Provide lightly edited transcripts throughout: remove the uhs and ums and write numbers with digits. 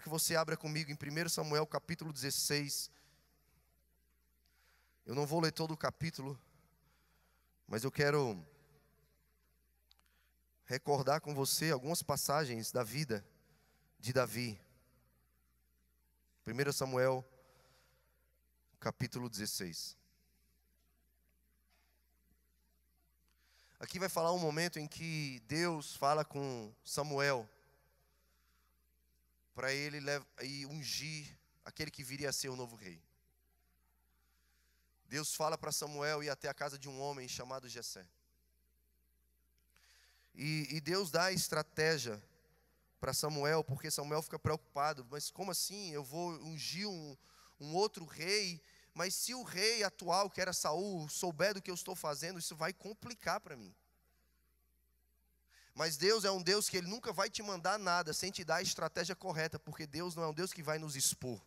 que você abra comigo em 1 Samuel capítulo 16. Eu não vou ler todo o capítulo, mas eu quero recordar com você algumas passagens da vida de Davi. 1 Samuel capítulo 16. Aqui vai falar um momento em que Deus fala com Samuel para ele ungir aquele que viria a ser o novo rei. Deus fala para Samuel ir até a casa de um homem chamado Jessé. E Deus dá a estratégia para Samuel, porque Samuel fica preocupado. Mas como assim? Eu vou ungir um outro rei? Mas se o rei atual, que era Saul, souber do que eu estou fazendo, isso vai complicar para mim. Mas Deus é um Deus que Ele nunca vai te mandar nada sem te dar a estratégia correta, porque Deus não é um Deus que vai nos expor.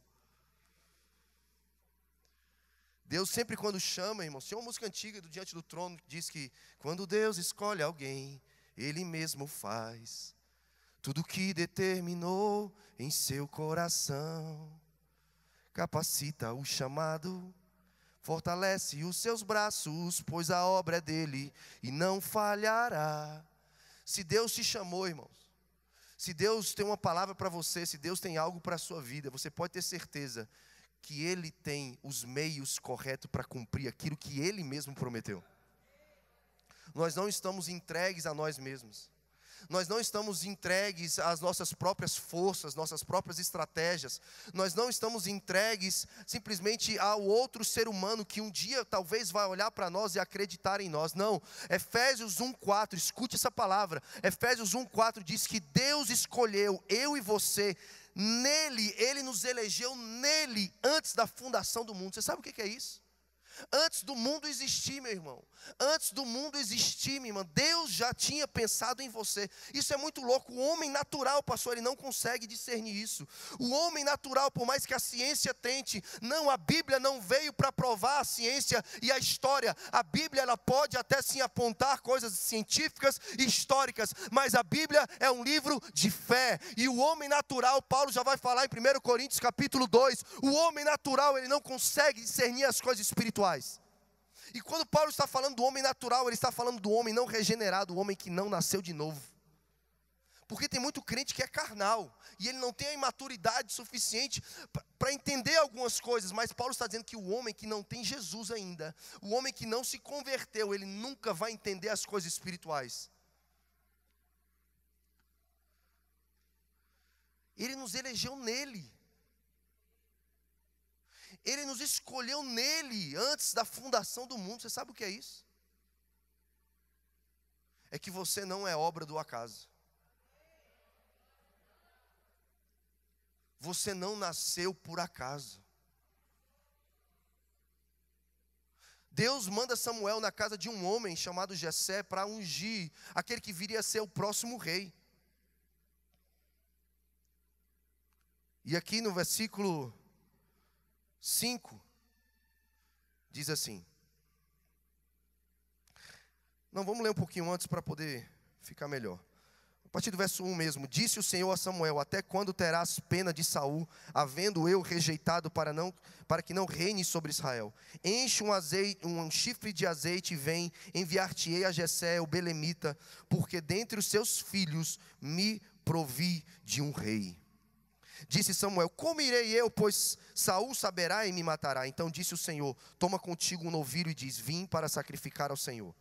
Deus sempre quando chama, irmão, tem uma música antiga do Diante do Trono que diz que quando Deus escolhe alguém, Ele mesmo faz tudo o que determinou em seu coração. Capacita o chamado, fortalece os seus braços, pois a obra é dele e não falhará. Se Deus te chamou, irmãos, se Deus tem uma palavra para você, se Deus tem algo para a sua vida, você pode ter certeza que Ele tem os meios corretos para cumprir aquilo que Ele mesmo prometeu. Nós não estamos entregues a nós mesmos. Nós não estamos entregues às nossas próprias forças, nossas próprias estratégias. Nós não estamos entregues simplesmente ao outro ser humano que um dia talvez vai olhar para nós e acreditar em nós. Não, Efésios 1:4, escute essa palavra. Efésios 1:4 diz que Deus escolheu eu e você. Nele, Ele nos elegeu nele antes da fundação do mundo. Você sabe o que é isso? Antes do mundo existir, meu irmão. Antes do mundo existir, minha irmã, Deus já tinha pensado em você. Isso é muito louco. O homem natural, pastor, ele não consegue discernir isso. O homem natural, por mais que a ciência tente, não, a Bíblia não veio para provar a ciência e a história. A Bíblia, ela pode até sim apontar coisas científicas e históricas, mas a Bíblia é um livro de fé. E o homem natural, Paulo já vai falar em 1 Coríntios capítulo 2, o homem natural, ele não consegue discernir as coisas espirituais. E quando Paulo está falando do homem natural, ele está falando do homem não regenerado, o homem que não nasceu de novo. Porque tem muito crente que é carnal, e ele não tem a imaturidade suficiente para entender algumas coisas. Mas Paulo está dizendo que o homem que não tem Jesus ainda, o homem que não se converteu, ele nunca vai entender as coisas espirituais. Ele nos elegeu nele. Ele nos escolheu nele antes da fundação do mundo. Você sabe o que é isso? É que você não é obra do acaso. Você não nasceu por acaso. Deus manda Samuel na casa de um homem chamado Jessé para ungir aquele que viria a ser o próximo rei. E aqui no versículo 5, diz assim. Não, vamos ler um pouquinho antes para poder ficar melhor. A partir do verso 1 mesmo. Disse o Senhor a Samuel: até quando terás pena de Saul, havendo eu rejeitado para que não reine sobre Israel? Enche um chifre de azeite e vem, enviar-te-ei a Jessé, o belemita, porque dentre os seus filhos me provi de um rei. Disse Samuel: como irei eu, pois Saul saberá e me matará? Então disse o Senhor: toma contigo um novilho e diz: vim para sacrificar ao Senhor.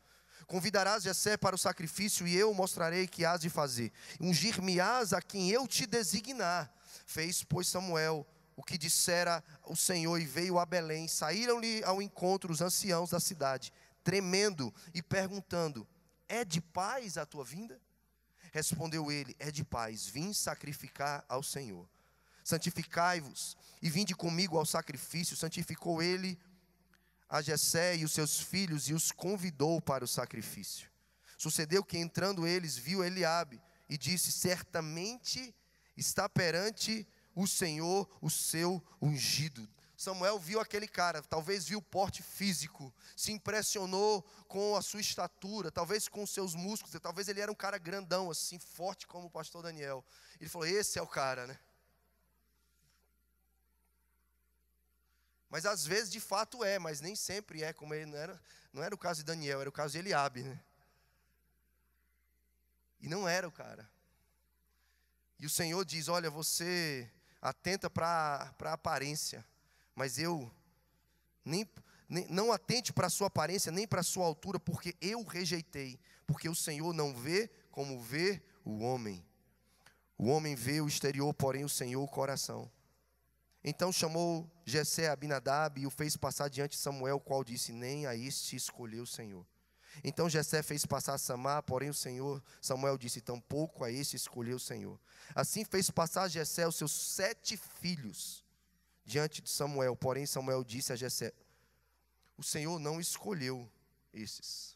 Convidarás Jessé para o sacrifício e eu mostrarei que hás de fazer. Ungir-me-ás a quem eu te designar. Fez, pois, Samuel o que dissera o Senhor e veio a Belém. Saíram-lhe ao encontro os anciãos da cidade, tremendo e perguntando: é de paz a tua vinda? Respondeu ele: é de paz, vim sacrificar ao Senhor. Santificai-vos e vinde comigo ao sacrifício. Santificou ele a Jessé e os seus filhos e os convidou para o sacrifício. Sucedeu que entrando eles, viu Eliabe e disse: certamente está perante o Senhor o seu ungido. Samuel viu aquele cara, talvez viu o porte físico, se impressionou com a sua estatura, talvez com os seus músculos, talvez ele era um cara grandão assim, forte como o pastor Daniel. Ele falou: esse é o cara, né? Mas às vezes de fato é, mas nem sempre é, como ele não era o caso de Daniel, era o caso de Eliabe, né? E não era o cara. E o Senhor diz: olha, você atenta para a aparência, mas eu não atente para a sua aparência, nem para a sua altura, porque eu rejeitei. Porque o Senhor não vê como vê o homem. O homem vê o exterior, porém o Senhor o coração. Então chamou Jessé a Abinadab e o fez passar diante de Samuel, o qual disse: nem a este escolheu o Senhor. Então Jessé fez passar Samar, porém Samuel disse: tampouco a este escolheu o Senhor. Assim fez passar Jessé os seus 7 filhos diante de Samuel, porém Samuel disse a Jessé: o Senhor não escolheu esses.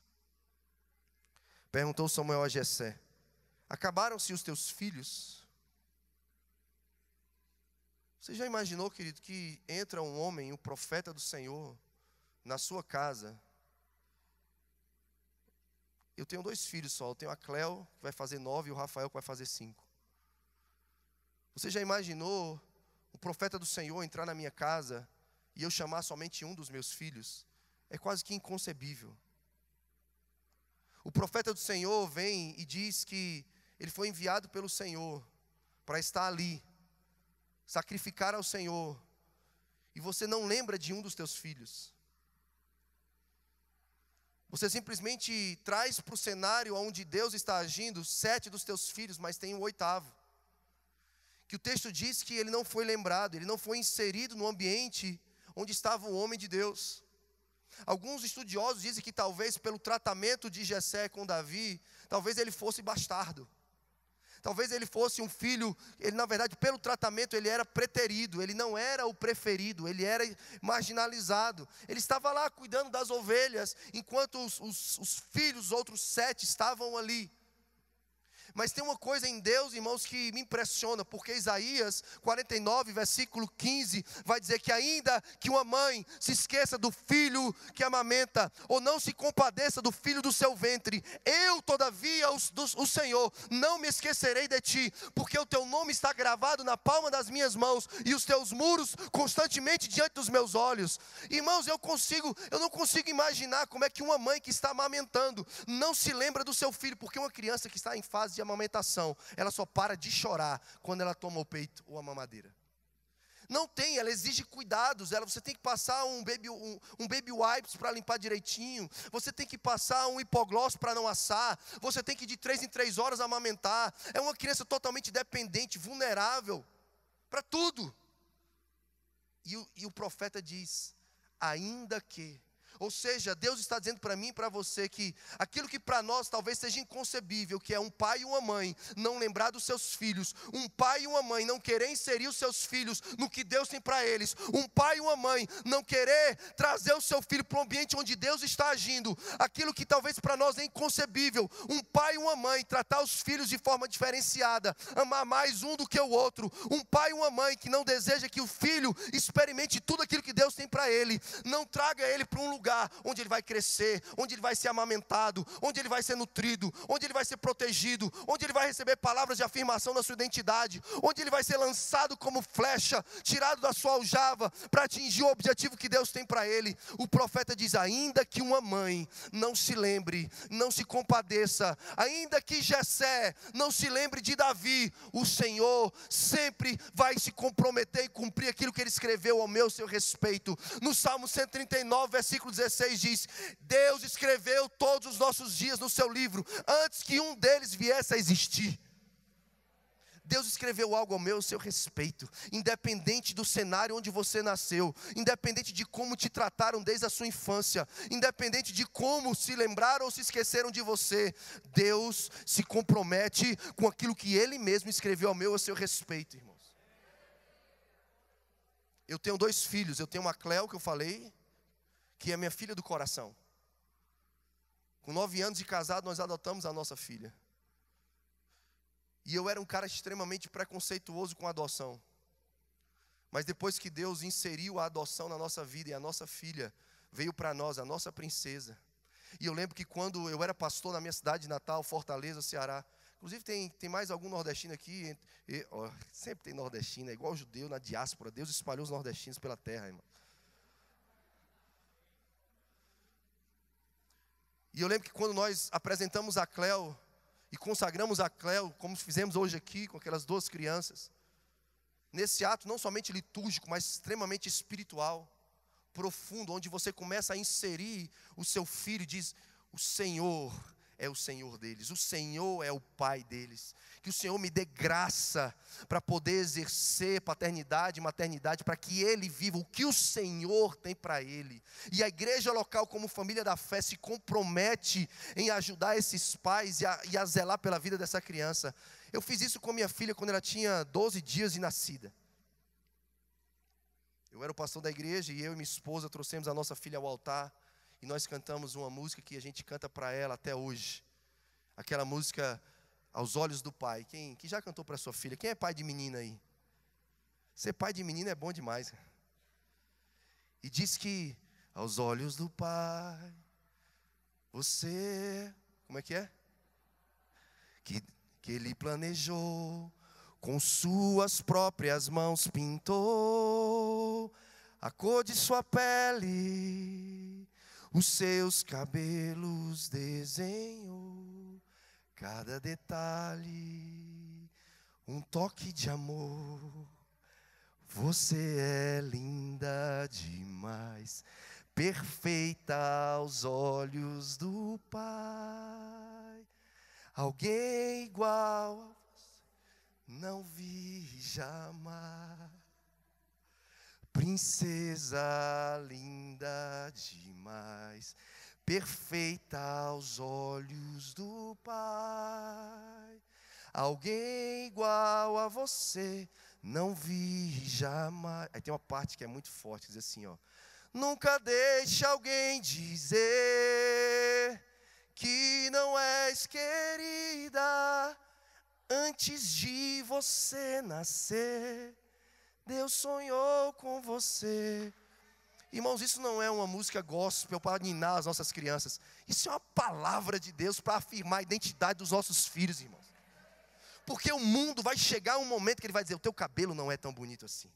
Perguntou Samuel a Jessé: acabaram-se os teus filhos? Você já imaginou, querido, que entra um homem, um profeta do Senhor, na sua casa? Eu tenho 2 filhos só, eu tenho a Cleo, que vai fazer 9, e o Rafael, que vai fazer 5. Você já imaginou o profeta do Senhor entrar na minha casa e eu chamar somente um dos meus filhos? É quase que inconcebível. O profeta do Senhor vem e diz que ele foi enviado pelo Senhor para estar ali, sacrificar ao Senhor, e você não lembra de um dos teus filhos. Você simplesmente traz para o cenário onde Deus está agindo 7 dos teus filhos, mas tem o 8º. Que o texto diz que ele não foi lembrado, ele não foi inserido no ambiente onde estava o homem de Deus. Alguns estudiosos dizem que talvez pelo tratamento de Jessé com Davi, talvez ele fosse bastardo. Talvez ele fosse um filho, ele na verdade pelo tratamento ele era preterido, ele não era o preferido, ele era marginalizado. Ele estava lá cuidando das ovelhas, enquanto os filhos, os outros 7 estavam ali. Mas tem uma coisa em Deus, irmãos, que me impressiona, porque Isaías 49, versículo 15, vai dizer que ainda que uma mãe se esqueça do filho que amamenta, ou não se compadeça do filho do seu ventre, eu, todavia, o Senhor, não me esquecerei de ti, porque o teu nome está gravado na palma das minhas mãos, e os teus muros constantemente diante dos meus olhos. Irmãos, eu não consigo imaginar como é que uma mãe que está amamentando não se lembra do seu filho, porque uma criança que está em fase de amamentação, ela só para de chorar quando ela toma o peito ou a mamadeira. Não tem, ela exige cuidados. Você tem que passar um baby wipes para limpar direitinho. Você tem que passar um hipogloss para não assar. Você tem que de 3 em 3 horas amamentar. É uma criança totalmente dependente, vulnerável para tudo. E o profeta diz: ainda que. Ou seja, Deus está dizendo para mim e para você que aquilo que para nós talvez seja inconcebível, que é um pai e uma mãe não lembrar dos seus filhos, um pai e uma mãe não querer inserir os seus filhos no que Deus tem para eles, um pai e uma mãe não querer trazer o seu filho para o ambiente onde Deus está agindo, aquilo que talvez para nós é inconcebível, um pai e uma mãe tratar os filhos de forma diferenciada, amar mais um do que o outro, um pai e uma mãe que não deseja que o filho experimente tudo aquilo que Deus tem para ele, não traga ele para um lugar onde ele vai crescer, onde ele vai ser amamentado, onde ele vai ser nutrido, onde ele vai ser protegido, onde ele vai receber palavras de afirmação na sua identidade, onde ele vai ser lançado como flecha, tirado da sua aljava, para atingir o objetivo que Deus tem para ele. O profeta diz: ainda que uma mãe não se lembre, não se compadeça, ainda que Jessé não se lembre de Davi, o Senhor sempre vai se comprometer e cumprir aquilo que ele escreveu ao seu respeito. No Salmo 139, versículo 16 diz: Deus escreveu todos os nossos dias no seu livro, antes que um deles viesse a existir. Deus escreveu algo ao seu respeito, independente do cenário onde você nasceu, independente de como te trataram desde a sua infância, independente de como se lembraram ou se esqueceram de você, Deus se compromete com aquilo que Ele mesmo escreveu ao seu respeito, irmãos. Eu tenho 2 filhos, eu tenho uma Cleo, que eu falei, que é minha filha do coração. Com 9 anos de casado, nós adotamos a nossa filha. E eu era um cara extremamente preconceituoso com a adoção. Mas depois que Deus inseriu a adoção na nossa vida, e a nossa filha veio para nós, a nossa princesa. E eu lembro que quando eu era pastor na minha cidade de Natal, Fortaleza, Ceará, inclusive tem mais algum nordestino aqui, sempre tem nordestino, é igual judeu na diáspora, Deus espalhou os nordestinos pela terra, irmão. E eu lembro que quando nós apresentamos a Cleo e consagramos a Cleo, como fizemos hoje aqui com aquelas 2 crianças, nesse ato não somente litúrgico, mas extremamente espiritual, profundo, onde você começa a inserir o seu filho e diz: o Senhor é o Senhor deles, o Senhor é o Pai deles, que o Senhor me dê graça para poder exercer paternidade e maternidade, para que ele viva o que o Senhor tem para ele. E a igreja local, como família da fé, se compromete em ajudar esses pais e a zelar pela vida dessa criança. Eu fiz isso com minha filha quando ela tinha 12 dias de nascida. Eu era o pastor da igreja e eu e minha esposa trouxemos a nossa filha ao altar. E nós cantamos uma música que a gente canta para ela até hoje. Aquela música, Aos Olhos do Pai. Quem já cantou para sua filha? Quem é pai de menina aí? Ser pai de menina é bom demais. E diz que, aos olhos do Pai, você... Como é que é? Que Ele planejou, com suas próprias mãos pintou a cor de sua pele, os seus cabelos desenhou, cada detalhe, um toque de amor. Você é linda demais, perfeita aos olhos do Pai. Alguém igual a você não vi jamais. Princesa linda demais, perfeita aos olhos do Pai. Alguém igual a você não vi jamais. Aí tem uma parte que é muito forte, diz assim, ó: nunca deixe alguém dizer que não és querida. Antes de você nascer, Deus sonhou com você. Irmãos, isso não é uma música gospel para ninar as nossas crianças. Isso é uma palavra de Deus para afirmar a identidade dos nossos filhos, irmãos. Porque o mundo vai chegar um momento que ele vai dizer: o teu cabelo não é tão bonito assim.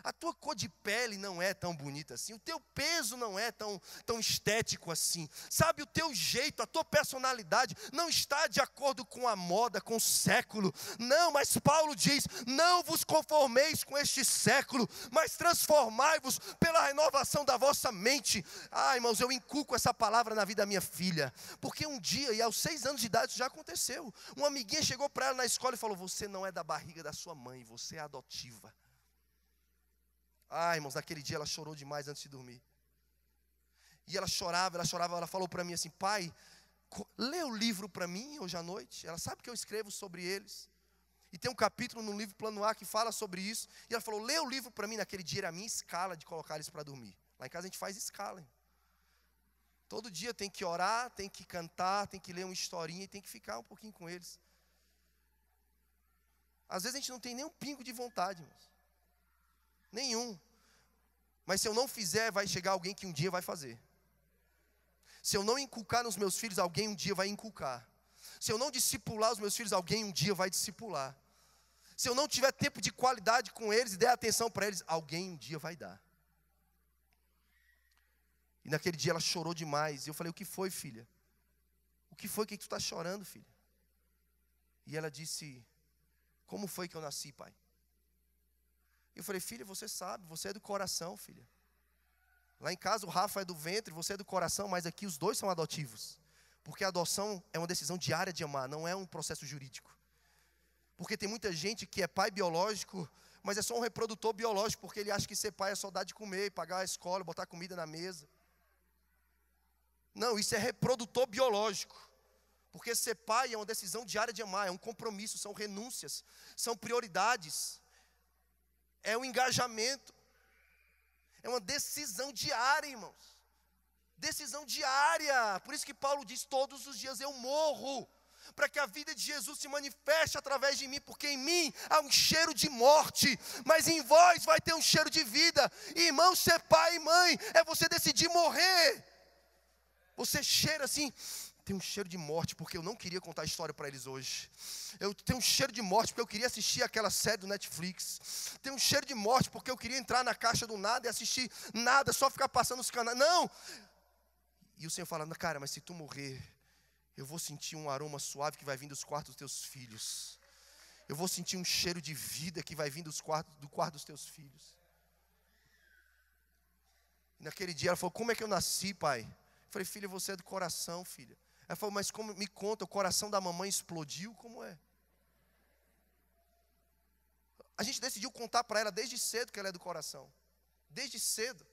A tua cor de pele não é tão bonita assim. O teu peso não é tão estético assim. Sabe, o teu jeito, a tua personalidade não está de acordo com a moda, com o século. Não, mas Paulo diz: não vos conformeis com este século, mas transformai-vos pela renovação da vossa mente. Ah, irmãos, eu inculco essa palavra na vida da minha filha. Porque um dia, e aos 6 anos de idade isso já aconteceu, uma amiguinha chegou para ela na escola e falou: você não é da barriga da sua mãe, você é adotiva. Ah, irmãos, naquele dia ela chorou demais antes de dormir. E ela chorava, ela falou para mim assim: pai, lê o livro para mim hoje à noite. Ela sabe que eu escrevo sobre eles. E tem um capítulo no livro Plano A que fala sobre isso. E ela falou: lê o livro para mim. Naquele dia era a minha escala de colocar eles para dormir. Lá em casa a gente faz escala, hein? Todo dia tem que orar, tem que cantar, tem que ler uma historinha e tem que ficar um pouquinho com eles. Às vezes a gente não tem nem um pingo de vontade, irmãos. Nenhum. Mas se eu não fizer, vai chegar alguém que um dia vai fazer. Se eu não inculcar nos meus filhos, alguém um dia vai inculcar. Se eu não discipular os meus filhos, alguém um dia vai discipular. Se eu não tiver tempo de qualidade com eles e der atenção para eles, alguém um dia vai dar. E naquele dia ela chorou demais. E eu falei: o que foi, filha? O que foi? O que tu está chorando, filha? E ela disse: como foi que eu nasci, pai? Eu falei: filha, você sabe, você é do coração, filha. Lá em casa o Rafa é do ventre, você é do coração, mas aqui os dois são adotivos. Porque a adoção é uma decisão diária de amar, não é um processo jurídico. Porque tem muita gente que é pai biológico, mas é só um reprodutor biológico, porque ele acha que ser pai é só dar de comer, pagar a escola, botar comida na mesa. Não, isso é reprodutor biológico. Porque ser pai é uma decisão diária de amar, é um compromisso, são renúncias, são prioridades. É um engajamento. É uma decisão diária, irmãos. Decisão diária. Por isso que Paulo diz: todos os dias eu morro, para que a vida de Jesus se manifeste através de mim, porque em mim há um cheiro de morte, mas em vós vai ter um cheiro de vida. E, irmãos, ser pai e mãe é você decidir morrer. Você cheira assim: tem um cheiro de morte, porque eu não queria contar a história para eles hoje. Eu tenho um cheiro de morte, porque eu queria assistir aquela série do Netflix. Tem um cheiro de morte, porque eu queria entrar na caixa do nada e assistir nada, só ficar passando os canais. Não! E o Senhor falando, cara, mas se tu morrer, eu vou sentir um aroma suave que vai vir dos quartos dos teus filhos. Eu vou sentir um cheiro de vida que vai vir do quarto dos teus filhos. E naquele dia ela falou, como é que eu nasci, pai? Eu falei, filha, você é do coração, filha. Ela falou, mas como, me conta, o coração da mamãe explodiu? Como é? A gente decidiu contar para ela desde cedo que ela é do coração. Desde cedo.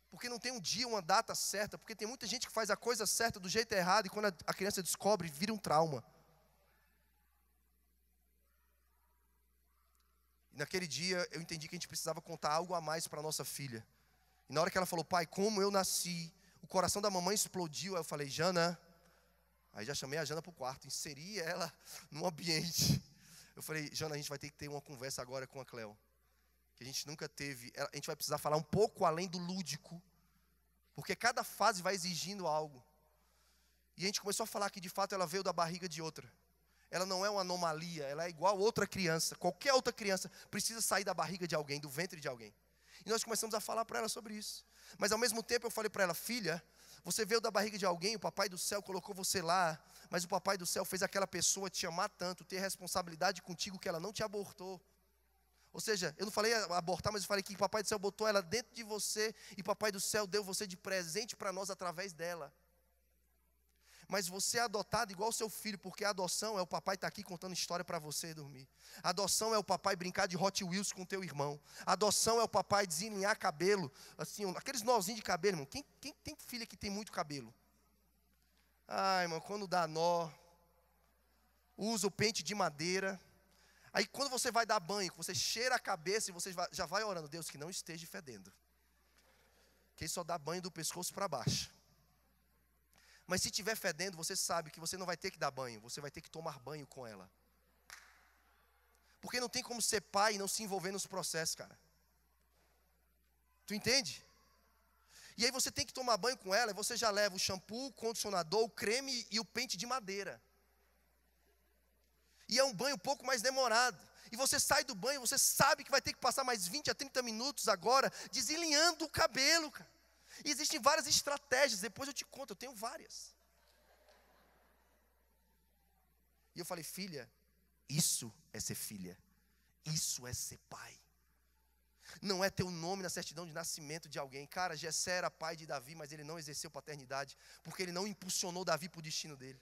Porque não tem um dia, uma data certa. Porque tem muita gente que faz a coisa certa do jeito errado. E quando a criança descobre, vira um trauma. E naquele dia eu entendi que a gente precisava contar algo a mais para a nossa filha. E na hora que ela falou, pai, como eu nasci, o coração da mamãe explodiu. Aí eu falei, Jana. Aí já chamei a Jana para o quarto. Inseri ela no ambiente. Eu falei, Jana, a gente vai ter que ter uma conversa agora com a Cleo. Que a gente nunca teve. A gente vai precisar falar um pouco além do lúdico. Porque cada fase vai exigindo algo. E a gente começou a falar que de fato ela veio da barriga de outra. Ela não é uma anomalia, ela é igual a outra criança. Qualquer outra criança precisa sair da barriga de alguém, do ventre de alguém. E nós começamos a falar para ela sobre isso. Mas ao mesmo tempo eu falei para ela, filha, você veio da barriga de alguém, o papai do céu colocou você lá, mas o papai do céu fez aquela pessoa te amar tanto, ter responsabilidade contigo que ela não te abortou. Ou seja, eu não falei abortar, mas eu falei que o papai do céu botou ela dentro de você e o papai do céu deu você de presente para nós através dela. Mas você é adotado igual o seu filho, porque a adoção é o papai estar aqui contando história para você dormir. A adoção é o papai brincar de Hot Wheels com o teu irmão. A adoção é o papai desalinhar cabelo, assim, aqueles nozinhos de cabelo, irmão. Quem tem filha que tem muito cabelo? Ai, irmão, quando dá nó, usa o pente de madeira. Aí quando você vai dar banho, você cheira a cabeça e você já vai orando, Deus, que não esteja fedendo. Que só dá banho do pescoço para baixo. Mas se estiver fedendo, você sabe que você não vai ter que dar banho, você vai ter que tomar banho com ela. Porque não tem como ser pai e não se envolver nos processos, cara. Tu entende? E aí você tem que tomar banho com ela, e você já leva o shampoo, o condicionador, o creme e o pente de madeira. E é um banho um pouco mais demorado. E você sai do banho, você sabe que vai ter que passar mais 20 a 30 minutos agora, desalinhando o cabelo, cara. E existem várias estratégias, depois eu te conto, eu tenho várias. E eu falei, filha, isso é ser filha. Isso é ser pai. Não é ter o nome na certidão de nascimento de alguém. Cara, Jessé era pai de Davi, mas ele não exerceu paternidade, porque ele não impulsionou Davi para o destino dele.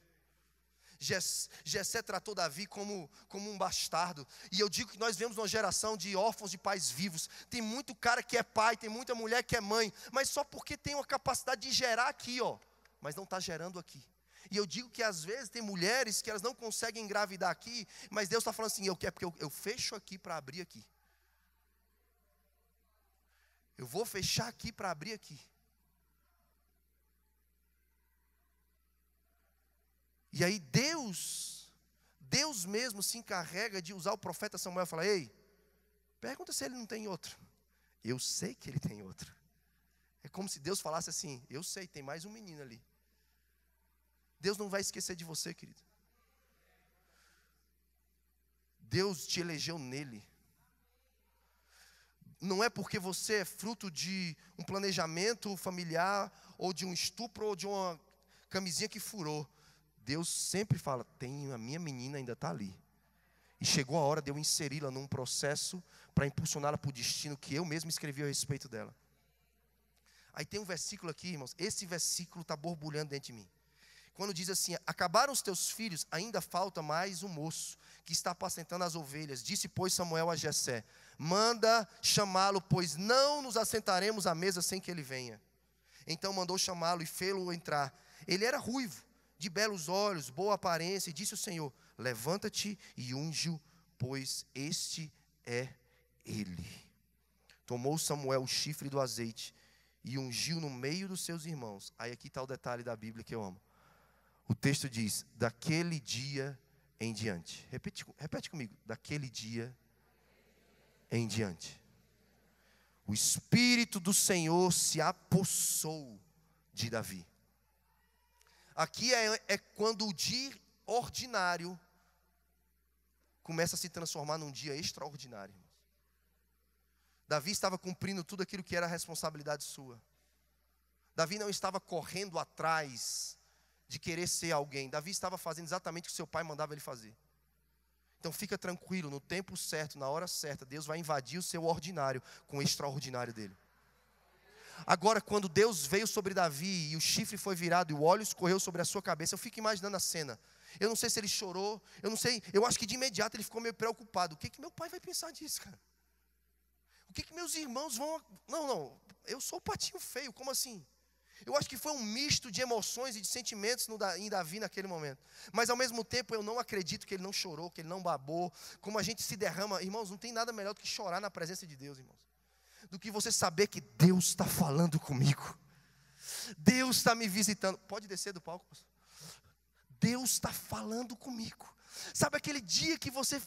Jessé tratou Davi como um bastardo. E eu digo que nós vemos uma geração de órfãos de pais vivos. Tem muito cara que é pai, tem muita mulher que é mãe, mas só porque tem uma capacidade de gerar aqui, ó, mas não está gerando aqui. E eu digo que às vezes tem mulheres que elas não conseguem engravidar aqui, mas Deus está falando assim, eu quero, porque eu fecho aqui para abrir aqui. Eu vou fechar aqui para abrir aqui. E aí Deus mesmo se encarrega de usar o profeta Samuel e falar, ei, pergunta se ele não tem outro. Eu sei que ele tem outro. É como se Deus falasse assim, eu sei, tem mais um menino ali. Deus não vai esquecer de você, querido. Deus te elegeu nele. Não é porque você é fruto de um planejamento familiar, ou de um estupro, ou de uma camisinha que furou. Deus sempre fala, a minha menina ainda está ali. E chegou a hora de eu inseri-la num processo para impulsioná-la para o destino que eu mesmo escrevi a respeito dela. Aí tem um versículo aqui, irmãos, esse versículo está borbulhando dentro de mim. Quando diz assim, acabaram os teus filhos, ainda falta mais um moço que está apacentando as ovelhas. Disse, pois, Samuel a Jessé, manda chamá-lo, pois não nos assentaremos à mesa sem que ele venha. Então mandou chamá-lo e fê-lo entrar. Ele era ruivo, de belos olhos, boa aparência, e disse o Senhor, levanta-te e unge-o, pois este é ele. Tomou Samuel o chifre do azeite e ungiu no meio dos seus irmãos. Aí aqui está o detalhe da Bíblia que eu amo. O texto diz, daquele dia em diante. Repete comigo, daquele dia em diante. O Espírito do Senhor se apossou de Davi. Aqui é quando o dia ordinário começa a se transformar num dia extraordinário. Davi estava cumprindo tudo aquilo que era a responsabilidade sua. Davi não estava correndo atrás de querer ser alguém. Davi estava fazendo exatamente o que seu pai mandava ele fazer. Então fica tranquilo, no tempo certo, na hora certa, Deus vai invadir o seu ordinário com o extraordinário dele. Agora, quando Deus veio sobre Davi e o chifre foi virado e o óleo escorreu sobre a sua cabeça, eu fico imaginando a cena. Eu não sei se ele chorou, eu não sei, eu acho que de imediato ele ficou meio preocupado. O que meu pai vai pensar disso, cara? O que meus irmãos vão... Não, eu sou o patinho feio, como assim? Eu acho que foi um misto de emoções e de sentimentos em Davi naquele momento. Mas ao mesmo tempo eu não acredito que ele não chorou, que ele não babou. Como a gente se derrama. Irmãos, não tem nada melhor do que chorar na presença de Deus, irmãos. Do que você saber que Deus está falando comigo. Deus está me visitando. Pode descer do palco, pastor? Deus está falando comigo. Sabe aquele dia que você...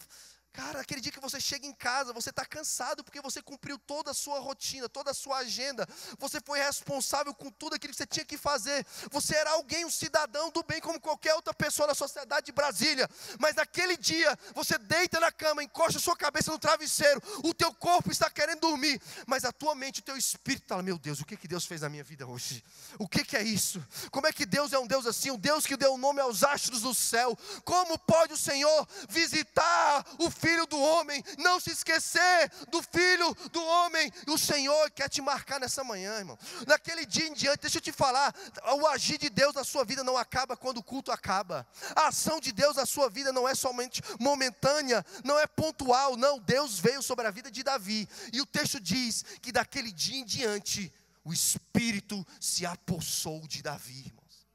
Cara, aquele dia que você chega em casa, você está cansado porque você cumpriu toda a sua rotina, toda a sua agenda. Você foi responsável com tudo aquilo que você tinha que fazer. Você era alguém, um cidadão do bem como qualquer outra pessoa na sociedade de Brasília. Mas naquele dia, você deita na cama, encosta a sua cabeça no travesseiro. O teu corpo está querendo dormir. Mas a tua mente, o teu espírito está lá, meu Deus, o que Deus fez na minha vida hoje? O que é isso? Como é que Deus é um Deus assim? Um Deus que deu o nome aos astros do céu. Como pode o Senhor visitar o Filho do homem, não se esquecer do Filho do homem? O Senhor quer te marcar nessa manhã, irmão. Naquele dia em diante, deixa eu te falar, o agir de Deus na sua vida não acaba quando o culto acaba. A ação de Deus na sua vida não é somente momentânea, não é pontual, não. Deus veio sobre a vida de Davi, e o texto diz que daquele dia em diante, o Espírito se apossou de Davi, irmãos.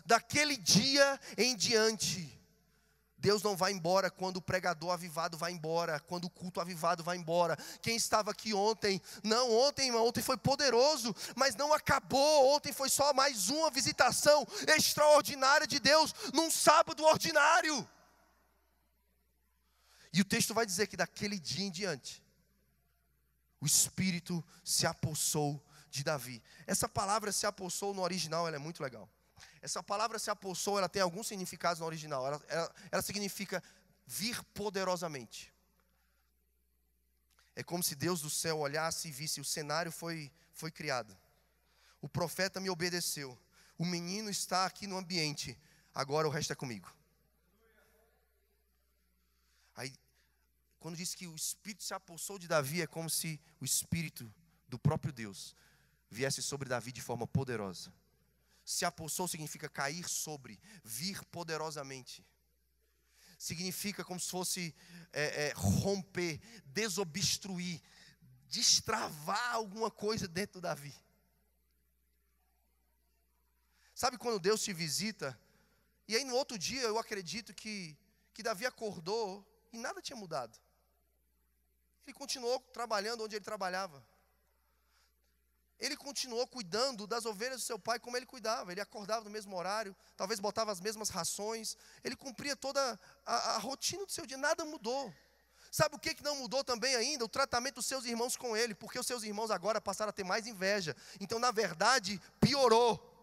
Daquele dia em diante, Deus não vai embora quando o pregador avivado vai embora, quando o culto avivado vai embora. Quem estava aqui ontem? Não, ontem, irmão, ontem foi poderoso, mas não acabou. Ontem foi só mais uma visitação extraordinária de Deus num sábado ordinário. E o texto vai dizer que daquele dia em diante, o Espírito se apossou de Davi. Essa palavra se apossou no original, ela é muito legal. Essa palavra se apossou, ela tem alguns significados no original. Ela significa vir poderosamente. É como se Deus do céu olhasse e visse: o cenário foi criado. O profeta me obedeceu. O menino está aqui no ambiente. Agora o resto é comigo. Aí, quando diz que o Espírito se apossou de Davi, é como se o Espírito do próprio Deus viesse sobre Davi de forma poderosa. Se apossou significa cair sobre, vir poderosamente. Significa como se fosse romper, desobstruir, destravar alguma coisa dentro de Davi. Sabe quando Deus te visita, e aí no outro dia eu acredito que Davi acordou e nada tinha mudado. Ele continuou trabalhando onde ele trabalhava. Ele continuou cuidando das ovelhas do seu pai como ele cuidava. Ele acordava no mesmo horário, talvez botava as mesmas rações. Ele cumpria toda a rotina do seu dia, nada mudou. Sabe o que não mudou também ainda? O tratamento dos seus irmãos com ele, porque os seus irmãos agora passaram a ter mais inveja. Então, na verdade, piorou.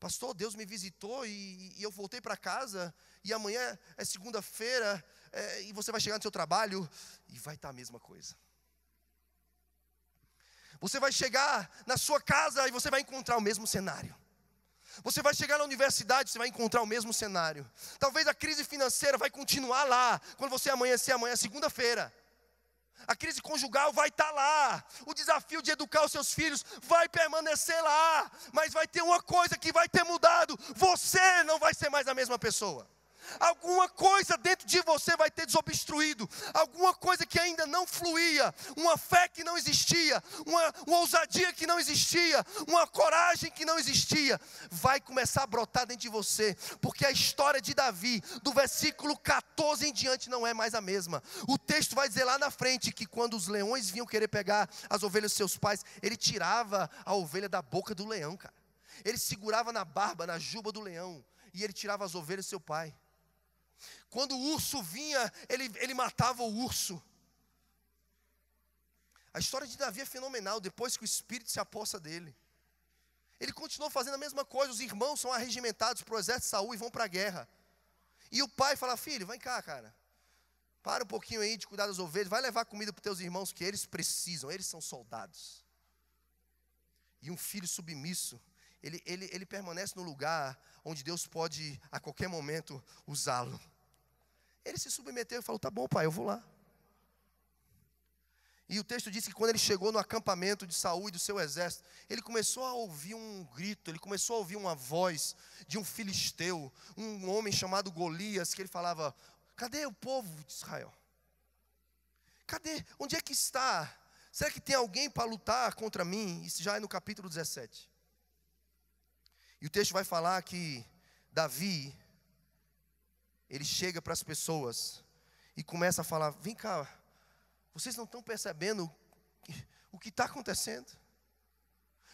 Pastor, Deus me visitou e eu voltei para casa, e amanhã é segunda-feira, e você vai chegar no seu trabalho e vai estar a mesma coisa. Você vai chegar na sua casa e você vai encontrar o mesmo cenário. Você vai chegar na universidade, você vai encontrar o mesmo cenário. Talvez a crise financeira vai continuar lá, quando você amanhecer amanhã, segunda-feira. A crise conjugal vai estar lá. O desafio de educar os seus filhos vai permanecer lá. Mas vai ter uma coisa que vai ter mudado: você não vai ser mais a mesma pessoa. Alguma coisa dentro de você vai ter desobstruído. Alguma coisa que ainda não fluía. Uma fé que não existia. Uma ousadia que não existia. Uma coragem que não existia. Vai começar a brotar dentro de você. Porque a história de Davi, do versículo 14 em diante, não é mais a mesma. O texto vai dizer lá na frente que quando os leões vinham querer pegar as ovelhas dos seus pais, ele tirava a ovelha da boca do leão, cara. Ele segurava na barba, na juba do leão, e ele tirava as ovelhas do seu pai. Quando o urso vinha, ele matava o urso. A história de Davi é fenomenal, depois que o Espírito se apossa dele. Ele continuou fazendo a mesma coisa, os irmãos são arregimentados para o exército de Saul e vão para a guerra. E o pai fala: filho, vem cá, cara. Para um pouquinho aí de cuidar das ovelhas, vai levar comida para os teus irmãos, que eles precisam, eles são soldados. e um filho submisso, ele permanece no lugar onde Deus pode, a qualquer momento, usá-lo. Ele se submeteu e falou, tá bom, pai, eu vou lá. E o texto diz que quando ele chegou no acampamento de Saul e do seu exército, ele começou a ouvir um grito, ele começou a ouvir uma voz de um filisteu, um homem chamado Golias, que ele falava, cadê o povo de Israel? Cadê? Onde é que está? Será que tem alguém para lutar contra mim? Isso já é no capítulo 17. E o texto vai falar que Davi, ele chega para as pessoas e começa a falar, vem cá, vocês não estão percebendo o que está acontecendo?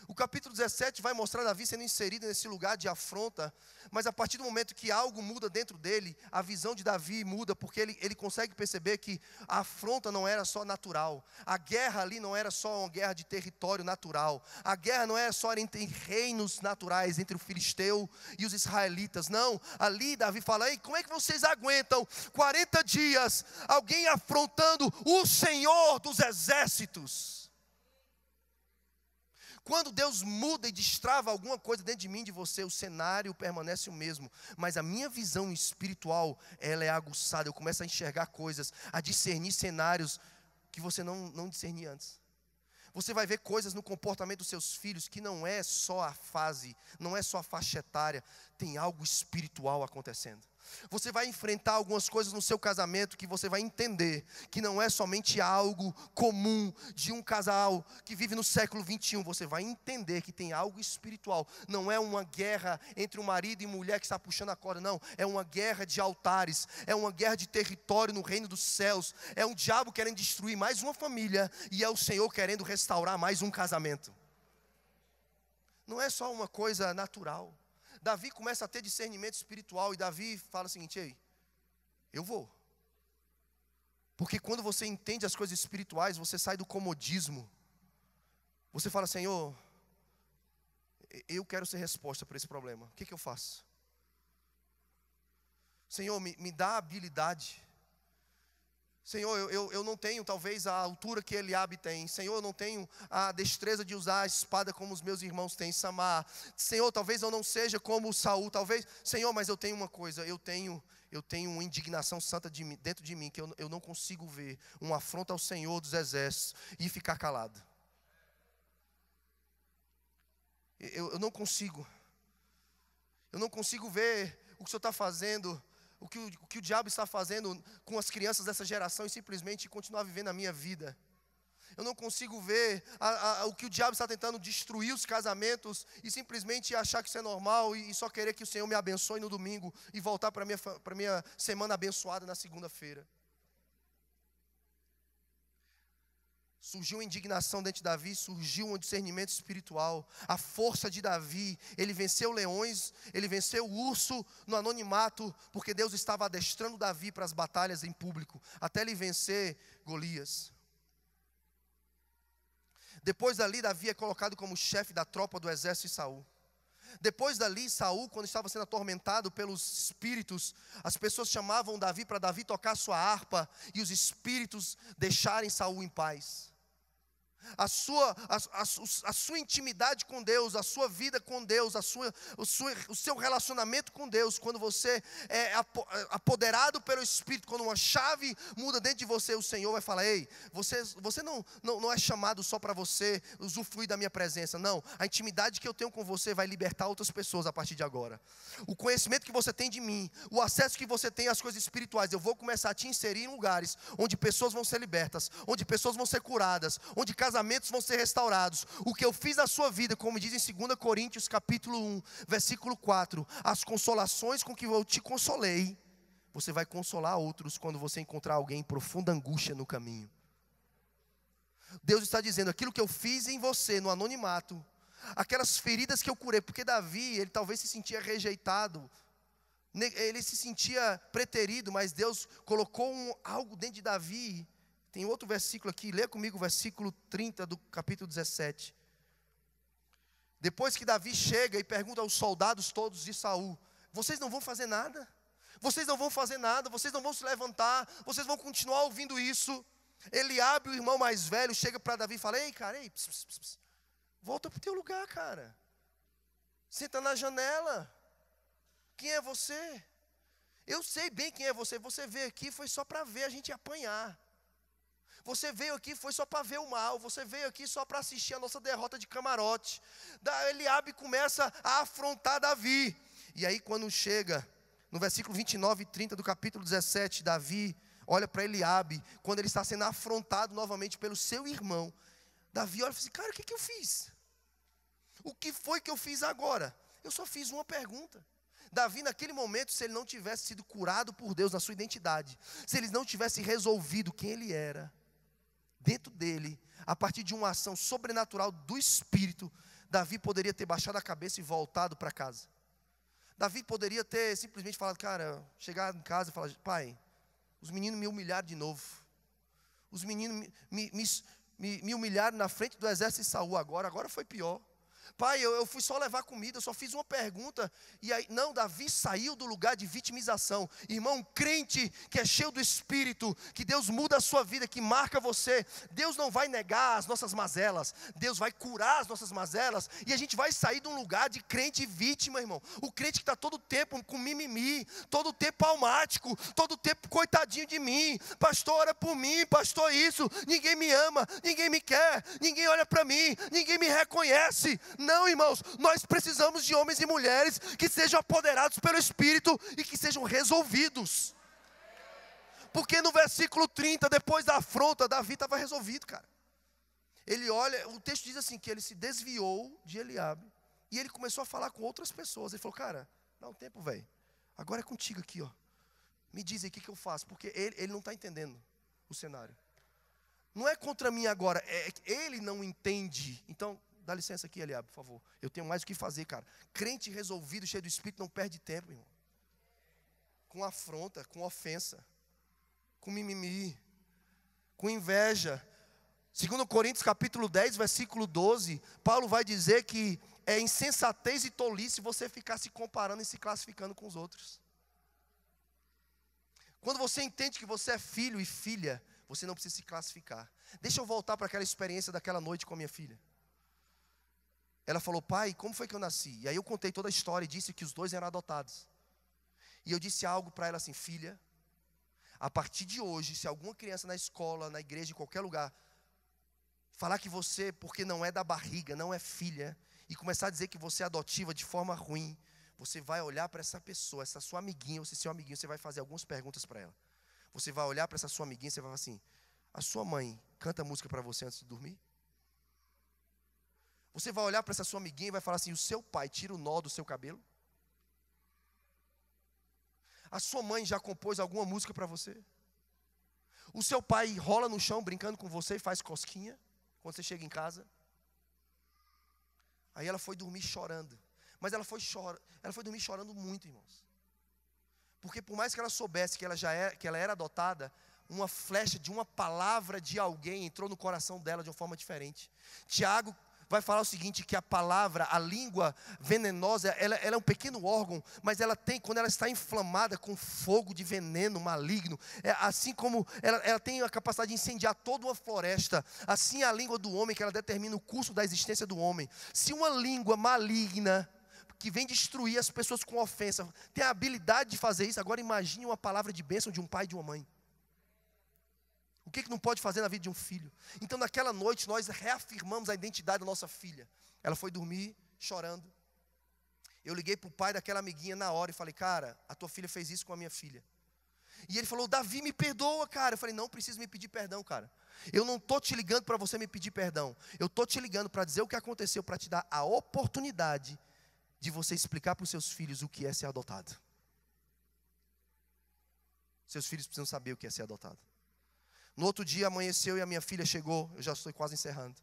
O capítulo 17 vai mostrar Davi sendo inserido nesse lugar de afronta, mas a partir do momento que algo muda dentro dele, a visão de Davi muda, porque ele consegue perceber que a afronta não era só natural, a guerra ali não era só uma guerra de território natural, a guerra não era só entre reinos naturais, entre o filisteu e os israelitas, não, ali Davi fala, ei, como é que vocês aguentam 40 dias, alguém afrontando o Senhor dos exércitos? Quando Deus muda e destrava alguma coisa dentro de mim, de você, o cenário permanece o mesmo, mas a minha visão espiritual, ela é aguçada, eu começo a enxergar coisas, a discernir cenários que você não discernia antes. Você vai ver coisas no comportamento dos seus filhos, que não é só a fase, não é só a faixa etária, tem algo espiritual acontecendo. Você vai enfrentar algumas coisas no seu casamento que você vai entender que não é somente algo comum de um casal que vive no século 21. Você vai entender que tem algo espiritual. Não é uma guerra entre um marido e mulher que está puxando a corda, não. É uma guerra de altares, é uma guerra de território no reino dos céus. É um diabo querendo destruir mais uma família e é o Senhor querendo restaurar mais um casamento. Não é só uma coisa natural. Davi começa a ter discernimento espiritual e Davi fala o seguinte, ei, eu vou. Porque quando você entende as coisas espirituais, você sai do comodismo. Você fala, Senhor, eu quero ser resposta para esse problema. O que eu faço? Senhor, me dá habilidade. Senhor, eu não tenho talvez a altura que Eliabe tem. Senhor, eu não tenho a destreza de usar a espada como os meus irmãos têm, Samar. Senhor, talvez eu não seja como Saul, talvez. Senhor, mas eu tenho uma coisa, eu tenho uma indignação santa dentro de mim, que eu não consigo ver uma afronta ao Senhor dos exércitos e ficar calado. Eu não consigo ver o que o Senhor está fazendo, o que o diabo está fazendo com as crianças dessa geração e simplesmente continuar vivendo a minha vida. Eu não consigo ver o que o diabo está tentando destruir os casamentos e simplesmente achar que isso é normal e só querer que o Senhor me abençoe no domingo e voltar para a minha semana abençoada na segunda-feira. Surgiu uma indignação dentro de Davi, surgiu um discernimento espiritual. A força de Davi, ele venceu leões, ele venceu o urso no anonimato, porque Deus estava adestrando Davi para as batalhas em público, até ele vencer Golias. Depois dali, Davi é colocado como chefe da tropa do exército de Saul. Depois dali, Saul, quando estava sendo atormentado pelos espíritos, as pessoas chamavam Davi para Davi tocar sua harpa e os espíritos deixarem Saul em paz. A sua intimidade com Deus, a sua vida com Deus, o seu relacionamento com Deus, quando você é apoderado pelo Espírito, quando uma chave muda dentro de você, o Senhor vai falar, ei, você não é chamado só para você usufruir da minha presença, não, a intimidade que eu tenho com você vai libertar outras pessoas a partir de agora. O conhecimento que você tem de mim, o acesso que você tem às coisas espirituais, eu vou começar a te inserir em lugares onde pessoas vão ser libertas, onde pessoas vão ser curadas, onde casamentos vão ser restaurados. O que eu fiz na sua vida, como diz em 2 Coríntios capítulo 1, versículo 4, as consolações com que eu te consolei, você vai consolar outros quando você encontrar alguém em profunda angústia no caminho. Deus está dizendo, aquilo que eu fiz em você no anonimato, aquelas feridas que eu curei, porque Davi, ele talvez se sentia rejeitado, ele se sentia preterido, mas Deus colocou algo dentro de Davi. Tem outro versículo aqui, lê comigo o versículo 30 do capítulo 17. Depois que Davi chega e pergunta aos soldados todos de Saul, vocês não vão fazer nada? Vocês não vão fazer nada, vocês não vão se levantar, vocês vão continuar ouvindo isso. Eliabe, o irmão mais velho, chega para Davi e fala, ei cara, ei, Volta para o teu lugar, cara. Senta na janela. Quem é você? Eu sei bem quem é você. Você veio aqui foi só para ver a gente apanhar. Você veio aqui foi só para ver o mal. Você veio aqui só para assistir a nossa derrota de camarote. Eliabe começa a afrontar Davi. E aí quando chega no versículo 29 e 30 do capítulo 17, Davi olha para Eliabe, quando ele está sendo afrontado novamente pelo seu irmão. Davi olha e fala assim, cara, o que eu fiz? O que foi que eu fiz agora? Eu só fiz uma pergunta. Davi, naquele momento, se ele não tivesse sido curado por Deus na sua identidade, se ele não tivesse resolvido quem ele era, dentro dele, a partir de uma ação sobrenatural do Espírito, Davi poderia ter baixado a cabeça e voltado para casa. Davi poderia ter simplesmente falado, cara, chegar em casa e falar, pai, os meninos me humilharam de novo. Os meninos me humilharam na frente do exército de Saul agora foi pior. Pai, eu fui só levar comida, eu só fiz uma pergunta. E aí, não, Davi saiu do lugar de vitimização. Irmão, crente que é cheio do Espírito, que Deus muda a sua vida, que marca você. Deus não vai negar as nossas mazelas. Deus vai curar as nossas mazelas. E a gente vai sair de um lugar de crente vítima, irmão. O crente que está todo tempo com mimimi, todo tempo palmático, todo tempo coitadinho de mim. Pastor, ora por mim, pastor isso. Ninguém me ama, ninguém me quer, ninguém olha para mim, ninguém me reconhece. Não, irmãos, nós precisamos de homens e mulheres que sejam apoderados pelo Espírito e que sejam resolvidos. Porque no versículo 30, depois da afronta, Davi estava resolvido, cara. Ele olha, o texto diz assim, que ele se desviou de Eliabe e ele começou a falar com outras pessoas. Ele falou, cara, dá um tempo, velho. Agora é contigo aqui, ó. Me diz aí o que eu faço, porque ele não está entendendo o cenário. Não é contra mim agora, é que ele não entende. Então, dá licença aqui, Eliabe, por favor. Eu tenho mais o que fazer, cara. Crente resolvido, cheio do Espírito, não perde tempo, irmão. Com afronta, com ofensa, com mimimi, com inveja. 2 Coríntios capítulo 10, versículo 12, Paulo vai dizer que é insensatez e tolice você ficar se comparando e se classificando com os outros. Quando você entende que você é filho e filha, você não precisa se classificar. Deixa eu voltar para aquela experiência daquela noite com a minha filha. Ela falou, pai, como foi que eu nasci? E aí eu contei toda a história e disse que os dois eram adotados. E eu disse algo para ela assim, filha, a partir de hoje, se alguma criança na escola, na igreja, em qualquer lugar, falar que você, porque não é da barriga, não é filha, e começar a dizer que você é adotiva de forma ruim, você vai olhar para essa pessoa, essa sua amiguinha, ou esse seu amiguinho, você vai fazer algumas perguntas para ela. Você vai olhar para essa sua amiguinha e você vai falar assim, a sua mãe canta música para você antes de dormir? Você vai olhar para essa sua amiguinha e vai falar assim, o seu pai tira o nó do seu cabelo? A sua mãe já compôs alguma música para você? O seu pai rola no chão brincando com você e faz cosquinha quando você chega em casa? Aí ela foi dormir chorando. Mas ela foi dormir chorando muito, irmãos. Porque por mais que ela soubesse que ela era adotada, uma flecha de uma palavra de alguém entrou no coração dela de uma forma diferente. Tiago vai falar o seguinte, que a palavra, a língua venenosa, ela é um pequeno órgão, mas ela tem, quando ela está inflamada com fogo de veneno maligno, assim como ela tem a capacidade de incendiar toda uma floresta, assim é a língua do homem, que ela determina o curso da existência do homem. Se uma língua maligna, que vem destruir as pessoas com ofensa, tem a habilidade de fazer isso, agora imagine uma palavra de bênção de um pai e de uma mãe. O que não pode fazer na vida de um filho? Então naquela noite nós reafirmamos a identidade da nossa filha. Ela foi dormir chorando. Eu liguei para o pai daquela amiguinha na hora e falei, cara, a tua filha fez isso com a minha filha. E ele falou, Davi, me perdoa, cara. Eu falei, não precisa me pedir perdão, cara. Eu não estou te ligando para você me pedir perdão. Eu estou te ligando para dizer o que aconteceu, para te dar a oportunidade de você explicar para os seus filhos o que é ser adotado. Seus filhos precisam saber o que é ser adotado. No outro dia amanheceu e a minha filha chegou, eu já estou quase encerrando.